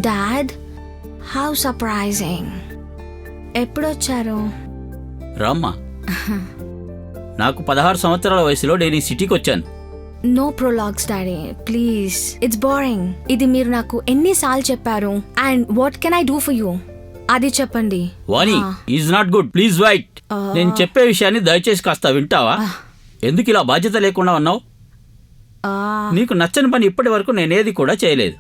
Dad, how surprising. ఎప్పుడొచ్చారు? రామ్మా. నాకు 16 సంవత్సరాల వయసులో నేను ఈ సిటీకి వచ్చాను. No prologues daddy, please, it's boring. ఇది మీరు నాకు ఎన్నిసార్లు చెప్పారు. And what can I do for you, అది చెప్పండి. Vani, is not good, please wait. నేను చెప్పే విషయాన్ని దయచేసి కాస్త వింటావా? ఎందుకు ఇలా బాధ్యత లేకుండా ఉన్నావు? నీకు నచ్చని పని ఇప్పటి వరకు నేనేది కూడా చేయలేదు.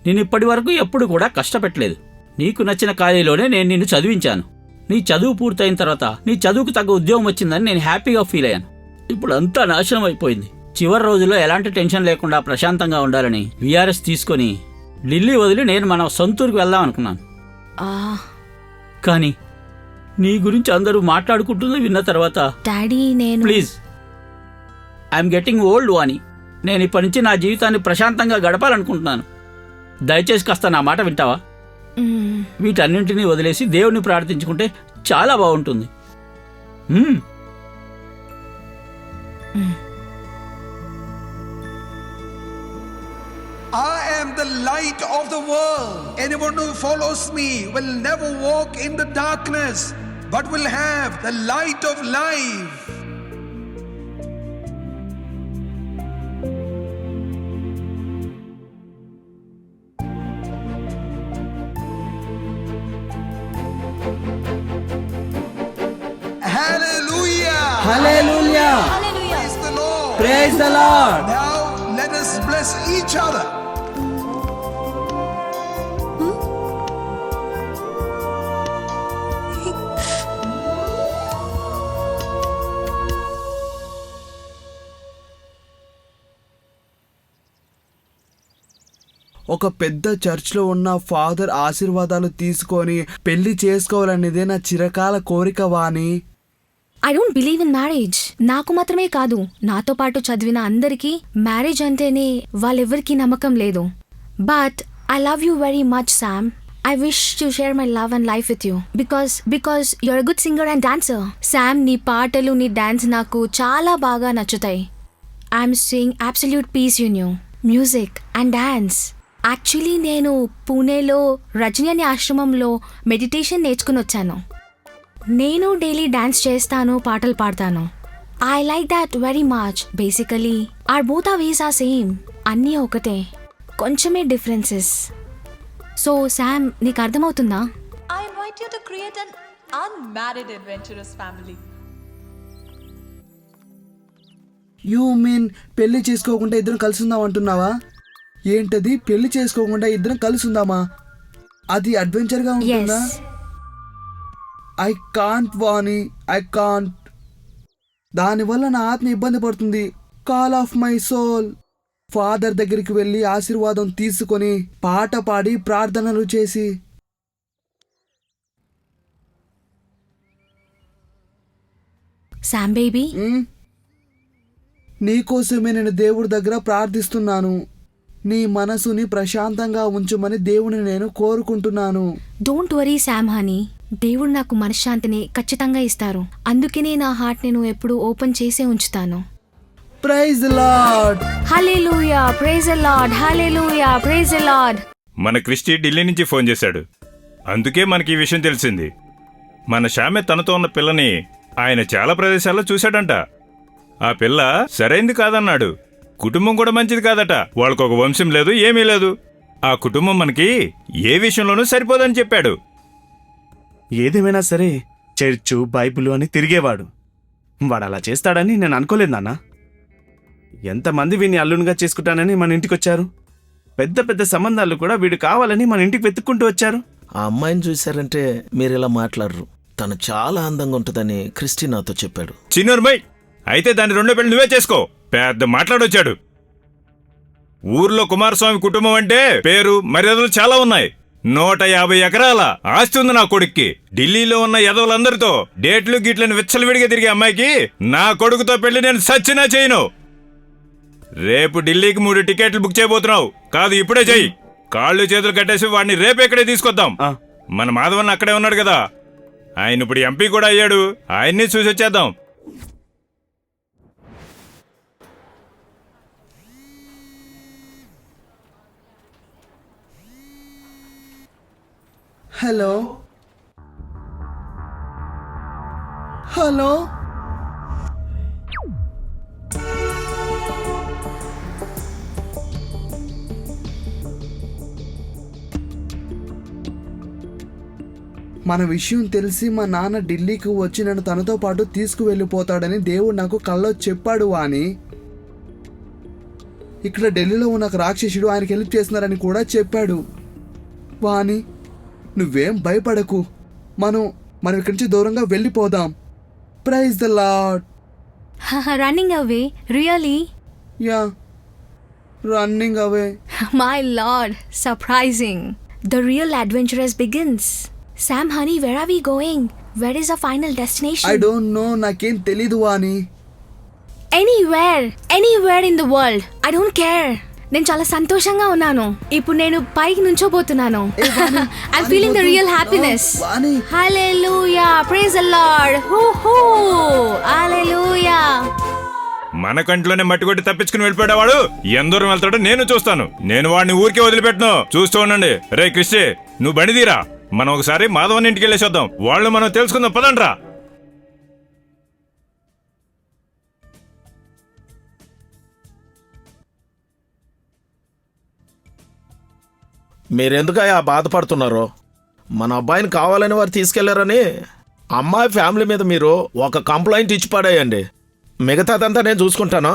నేను ఇప్పటి వరకు ఎప్పుడు కూడా కష్టపెట్టలేదు. నీకు నచ్చిన ఖాళీలోనే నేను నిన్ను చదివించాను. నీ చదువు పూర్తయిన తర్వాత నీ చదువుకు తగ్గ ఉద్యోగం వచ్చిందని నేను హ్యాపీగా ఫీల్ అయ్యాను. ఇప్పుడు అంతా నాశనం అయిపోయింది. చివరి రోజుల్లో ఎలాంటి టెన్షన్ లేకుండా ప్రశాంతంగా ఉండాలని విఆర్ఎస్ తీసుకొని ఢిల్లీ వదిలి నేను మన సొంతూరుకు వెళ్దాం అనుకున్నాను. కానీ నీ గురించి అందరూ మాట్లాడుకుంటుంది విన్న తర్వాత డాడీ, నేను ప్లీజ్, ఐఎమ్ గెటింగ్ ఓల్డ్ వాణి. నేను ఇప్పటి నుంచి నా జీవితాన్ని ప్రశాంతంగా గడపాలనుకుంటున్నాను. దయచేసి కాస్త నా మాట వింటావా? వీటన్నింటినీ వదిలేసి దేవుణ్ణి ప్రార్థించుకుంటే చాలా బాగుంటుంది. I am the light of the world. Anyone who follows me will never walk in the darkness, but will have the light of life. Hallelujah! Hallelujah! Praise the Lord! Praise the Lord! Now let us bless each other. ఒక పెద్ద చర్చ్లో ఉన్న father ఆశీర్వాదాలు తీసుకొని పెళ్లి చేసుకోవాలనేదే నా చిరకాల కోరిక Vani. I don't believe in marriage. నాకు మాత్రమే కాదు, నాతో పాటు చదివిన అందరికీ మ్యారేజ్ అంటేనే వాళ్ళెవ్వరికీ నమ్మకం లేదు. But I love you very much Sam. I wish to share my love and life with you because you're a good singer and dancer. Sam, నీ పాటలు, నీ డాన్స్ నాకు చాలా బాగా నచ్చుతాయి. I'm seeing absolute peace in you. Music and dance. Actually నేను పూణేలో రజని అనే ఆశ్రమంలో మెడిటేషన్ నేర్చుకుని వచ్చాను. నేను డైలీ డాన్స్ చేస్తాను, పాటలు పాడతాను. I like that very much. Basically our both our ways are same. అన్నీ ఒకటే, కొంచెమే డిఫరెన్సెస్. సో శామ్, నీకు అర్థమవుతుందా? I invite you to create an unmarried adventurous family. You mean పెళ్లి చేసుకోకుండా ఇద్దరం కలిసి ఉందాం అంటున్నావా? ఏంటది, పెళ్లి చేసుకోకుండా ఇద్దరం కలిసి ఉందామా? అది అడ్వెంచర్గా ఉంటుందా? I can't Vani, I can't. దానివల్ల నా ఆత్మ ఇబ్బంది పడుతుంది. Call of my soul. Father దగ్గరికి వెళ్ళి ఆశీర్వాదం తీసుకొని పాట పాడి ప్రార్థనలు చేసి శామ్ బేబీ, నీకోసమే నేను దేవుడి దగ్గర ప్రార్థిస్తున్నాను. నీ మనసుని ప్రశాంతంగా ఉంచుమని దేవుని నేను కోరుకుంటున్నాను. డోంట్ వరీ శామ్ హనీ, దేవుడు నాకు మనశ్శాంతిని ఖచ్చితంగా ఇస్తారు. అందుకనే నా హార్ట్ నేను ఎప్పుడు ఓపెన్ చేసే ఉంచుతాను. Praise the Lord. Hallelujah, praise the Lord, hallelujah, praise the Lord. మన క్రిస్టి ఢిల్లీ నుంచి ఫోన్ చేశాడు. అందుకే మనకి ఈ విషయం తెలిసింది. మన శామె తనతో ఉన్న పిల్లని ఆయన చాలా ప్రదేశాల్లో చూశాడంట. ఆ పిల్ల సరైంది కాదన్నాడు. కుటుంబం కూడా మంచిది కాదట. వాళ్ళకొక వంశం లేదు, ఏమీ లేదు. ఆ కుటుంబం మనకి ఏ విషయంలోనూ సరిపోదని చెప్పాడు. ఏదేమైనా సరే చర్చు, బైబిలు అని తిరిగేవాడు. వాడు అలా చేస్తాడని నేను అనుకోలేదు నాన్న. ఎంతమంది వీడిని అల్లునిగా చేసుకుంటానని మన ఇంటికొచ్చారు. పెద్ద పెద్ద సంబంధాలు కూడా వీడు కావాలని మన ఇంటికి వెతుక్కుంటూ వచ్చారు. ఆ అమ్మాయిని చూశారంటే మీరు ఇలా మాట్లాడరు. తను చాలా అందంగా ఉంటుందని క్రిస్టి నాతో చెప్పాడు. చిన్నోర్మై, అయితే దాని రెండో పెళ్లి నువ్వే చేసుకో. పెద్ద మాట్లాడొచ్చాడు. ఊర్లో కుమారస్వామి కుటుంబం అంటే పేరు మర్యాదలు చాలా ఉన్నాయి. 150 ఎకరాల ఆస్తి ఉంది నా కొడుక్కి. ఢిల్లీలో ఉన్న యదవులందరితో డేట్లు గిట్లను విచ్చలవిడిగా తిరిగే అమ్మాయికి నా కొడుకుతో పెళ్లి నేను సచ్చినా చేయను. రేపు ఢిల్లీకి 3 టికెట్లు బుక్ చేయబోతున్నావు. కాదు, ఇప్పుడే చెయ్యి. కాళ్ళు చేతులు కట్టేసి వాడిని రేపు ఎక్కడే తీసుకొద్దాం. మన మాధవన్ అక్కడే ఉన్నాడు కదా, ఆయన ఇప్పుడు ఎంపీ కూడా అయ్యాడు. ఆయన్ని చూసి వచ్చేద్దాం. హలో హలో మన విషయం తెలిసి మా నాన్న ఢిల్లీకి వచ్చి నన్ను తనతో పాటు తీసుకువెళ్ళిపోతాడని దేవుడు నాకు కల్లో చెప్పాడు వాణి. ఇక్కడ ఢిల్లీలో ఉన్న ఒక రాక్షసుడు ఆయనకి హెల్ప్ చేస్తున్నారని కూడా చెప్పాడు. వాణి నువ్వేం భయపడకు, మనం ఇక్కడి నుంచి దూరంగా వెళ్ళిపోదాం. Praise the Lord. Running away? Really? Yeah running away. My lord, surprising. The real adventure begins. Sam, honey, where are we going? Where is our final destination? I don't know, నాకేం తెలీదు వాణి. Anywhere in the world. I don't care. నేను చాలా సంతోషంగా ఉన్నాను. ఇప్పుడు నేను పైకి నుంచోబోతున్నాను. I'm feeling the real happiness. Vani Hallelujah. Praise the Lord. Hoo-hoo. Hallelujah. మన కంట్లోనే మట్టి కొట్టి తప్పించుకుని వెళ్ళిపోయాడు. ఎంత దూరం వెళ్తాడో నేను చూస్తాను. నేను వాడిని ఊరికే వదిలిపెట్టను. చూస్తూ ఉండండి. రే క్రిస్టి, నువ్వు బండిదీరా. మనం ఒకసారి మాధవన్ ఇంటికి వెళ్ళేసొద్దాం. వాళ్ళు మనం తెలుసుకుందాం, పదండ్రా. మీరెందుకయ్యా బాధపడుతున్నారో? మన అబ్బాయిని కావాలని వారు తీసుకెళ్లారని అమ్మాయి ఫ్యామిలీ మీద మీరు ఒక కంప్లైంట్ ఇచ్చి పడేయండి. మిగతాదంతా నేను చూసుకుంటాను.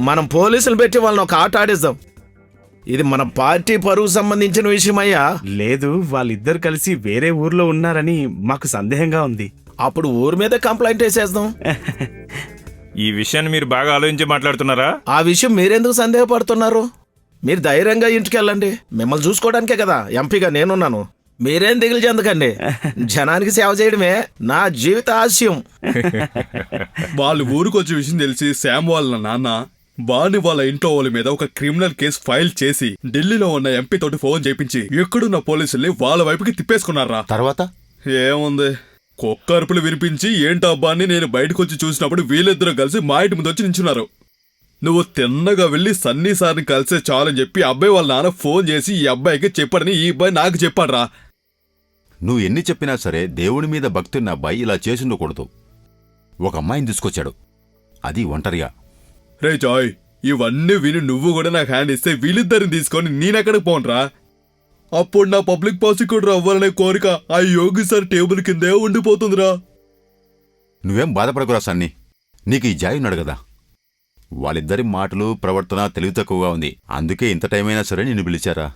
మనం పోలీసులు పెట్టి వాళ్ళని ఒక ఆట ఆడిద్దాం. ఇది మన పార్టీ పరువు సంబంధించిన విషయమయ్యా. లేదు, వాళ్ళిద్దరు కలిసి వేరే ఊర్లో ఉన్నారని మాకు సందేహంగా ఉంది. అప్పుడు ఊరి మీద కంప్లైంట్ వేసేద్దాం. ఈ విషయాన్ని మీరు బాగా ఆలోచించి మాట్లాడుతున్నారా? ఆ విషయం మీరెందుకు సందేహపడుతున్నారు? మీరు ధైర్యంగా ఇంటికెళ్ళండి. మిమ్మల్ని చూసుకోవడానికే కదా ఎంపీగా నేనున్నాను. మీరేం దిగులు చెందకండి. జనానికి సేవ చేయడమే నా జీవిత ఆశయం. వాళ్ళు ఊరికొచ్చే విషయం తెలిసి శామ్ వాళ్ళ నాన్న వాణి వాళ్ళ ఇంట్లో వాళ్ళ మీద ఒక క్రిమినల్ కేసు ఫైల్ చేసి ఢిల్లీలో ఉన్న ఎంపీ తోటి ఫోన్ చేయించి ఎక్కడున్న పోలీసుల్ని వాళ్ళ వైపుకి తిప్పేసుకున్నారా. తర్వాత ఏముంది, కుక్క అరుపులు వినిపించి ఏంటబ్బా అని నేను బయటకు వచ్చి చూసినప్పుడు వీళ్ళిద్దరూ కలిసి మా ఇంటి ముందు వచ్చి నించున్నారు. నువ్వు తిన్నగా వెళ్ళి సన్నీ సార్ని కలిసే చాలని చెప్పి అబ్బాయి వాళ్ళ నాన్న ఫోన్ చేసి ఈ అబ్బాయికి చెప్పాడని ఈ అబ్బాయి నాకు చెప్పాడ్రా. నువ్వు ఎన్ని చెప్పినా సరే దేవుడి మీద భక్తున్న అబ్బాయి ఇలా చేసుండకూడదు. ఒక అమ్మాయిని తీసుకొచ్చాడు, అది ఒంటరిగా. రే జాయ్, ఇవన్నీ విని నువ్వు కూడా నాకు హ్యాండ్ ఇస్తే వీళ్ళిద్దరిని తీసుకొని నేనెక్కడికి పోనరా. అప్పుడు నా పబ్లిక్ ప్రాసిక్యూటర్ అవ్వాలనే కోరిక ఆ యోగి సార్ టేబుల్ కిందే ఉండిపోతుందిరా. నువ్వేం బాధపడకురా సన్ని, నీకు ఈ జాయ్ ఉన్నాడు కదా. వాళ్ళిద్దరి మాటలు ప్రవర్తన తెలివి తక్కువగా ఉంది, అందుకే ఇంత టైం అయినా సరే నిన్ను పిలిచారా.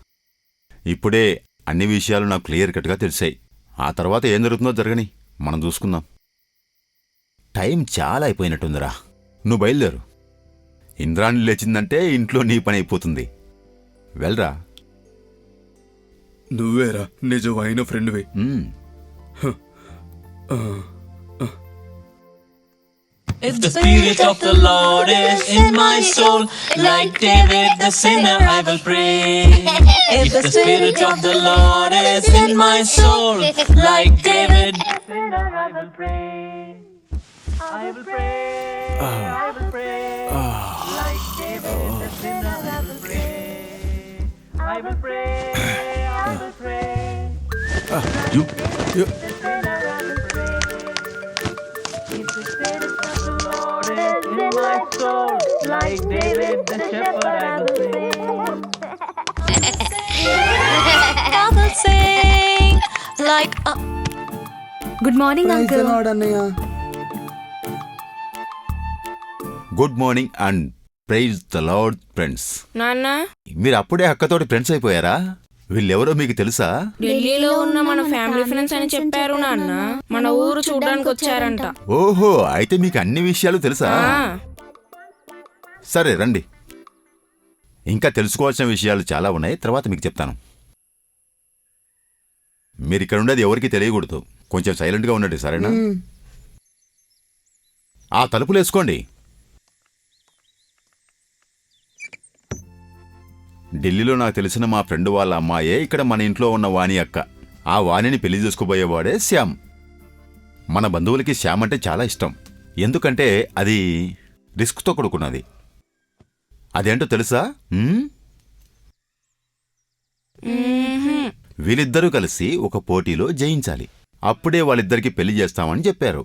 ఇప్పుడే అన్ని విషయాలు నాకు క్లియర్ కట్గా తెలిసాయి. ఆ తర్వాత ఏం జరుగుతుందో జరగని, మనం చూసుకుందాం. టైం చాలా అయిపోయినట్టుందిరా, నువ్వు బయలుదేరు. ఇంద్రాణి లేచిందంటే ఇంట్లో నీ పని అయిపోతుంది. వెళ్ళరా. నువ్వేరా నిజమైన ఫ్రెండ్వి. If the Spirit of the Lord is in my soul, like David the sinner I will pray. If the Spirit of the Lord is in my soul, like David the sinner I will pray. I will pray, I will pray, like David the sinner I will pray. I will pray, I will pray, You. the sinner I will pray. If the Spirit of the Lord is in my soul, like David the shepherd I will sing. I will sing like a Good morning, praise the uncle. Lord అన్నయ్య. Good morning and praise the lord friends. నాన్న, మీరు అప్పుడే అక్కతోటి friends అయిపోయారా? వీళ్ళెవరో మీకు తెలుసా? ఢిల్లీలో ఉన్న మన ఫ్యామిలీ ఫ్రెండ్స్ అని చెప్పారు నాన్న. మన ఊరు చూడడానికి వచ్చారంట. ఓహో, అయితే మీకు అన్ని విషయాలు తెలుసా? సరే రండి, ఇంకా తెలుసుకోవాల్సిన విషయాలు చాలా ఉన్నాయి, తర్వాత మీకు చెప్తాను. మీరు ఇక్కడ ఉండేది ఎవరికి తెలియకూడదు, కొంచెం సైలెంట్గా ఉండండి, సరేనా? ఆ తలుపులు వేసుకోండి. ఢిల్లీలో నాకు తెలిసిన మా ఫ్రెండ్ వాళ్ళ అమ్మాయే ఇక్కడ మన ఇంట్లో ఉన్న వాణి అక్క. ఆ వాణిని పెళ్లి చేసుకోబోయేవాడే శ్యామ్. మన బంధువులకి శ్యామ్ అంటే చాలా ఇష్టం, ఎందుకంటే అది రిస్క్తో కూడుకున్నది. అదేంటో తెలుసా? వీళ్ళిద్దరూ కలిసి ఒక పోటీలో జయించాలి. అప్పుడే వాళ్ళిద్దరికి పెళ్లి చేస్తామని చెప్పారు.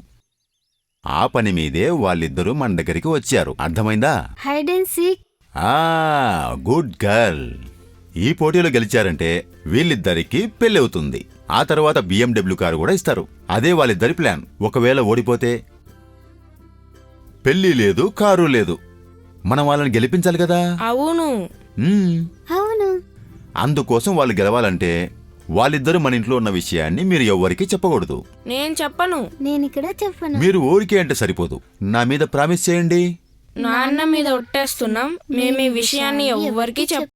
ఆ పని మీదే వాళ్ళిద్దరూ మన దగ్గరికి వచ్చారు. అర్థమైందా? Hide and seek. Good girl. ఈ పోటీలో గెలిచారంటే వీళ్ళిద్దరికి పెళ్లి అవుతుంది. ఆ తర్వాత BMW కారు కూడా ఇస్తారు. అదే వాళ్ళిద్దరి ప్లాన్. ఒకవేళ ఓడిపోతే పెళ్లి లేదు, కారు లేదు. మనం వాళ్ళని గెలిపించాలి కదా. అవును. అవును. అందుకోసం వాళ్ళు గెలవాలంటే వాళ్ళిద్దరూ మన ఇంట్లో ఉన్న విషయాన్ని మీరు ఎవ్వరికీ చెప్పకూడదు. నేను చెప్పను. నేను ఇక్కడ చెప్పను. మీరు ఊరికే అంటే సరిపోదు. నా మీద ప్రామిస్ చేయండి. నాన్న మీద ఒట్టేస్తున్నాం, మేము ఈ విషయాన్ని ఎవ్వరికీ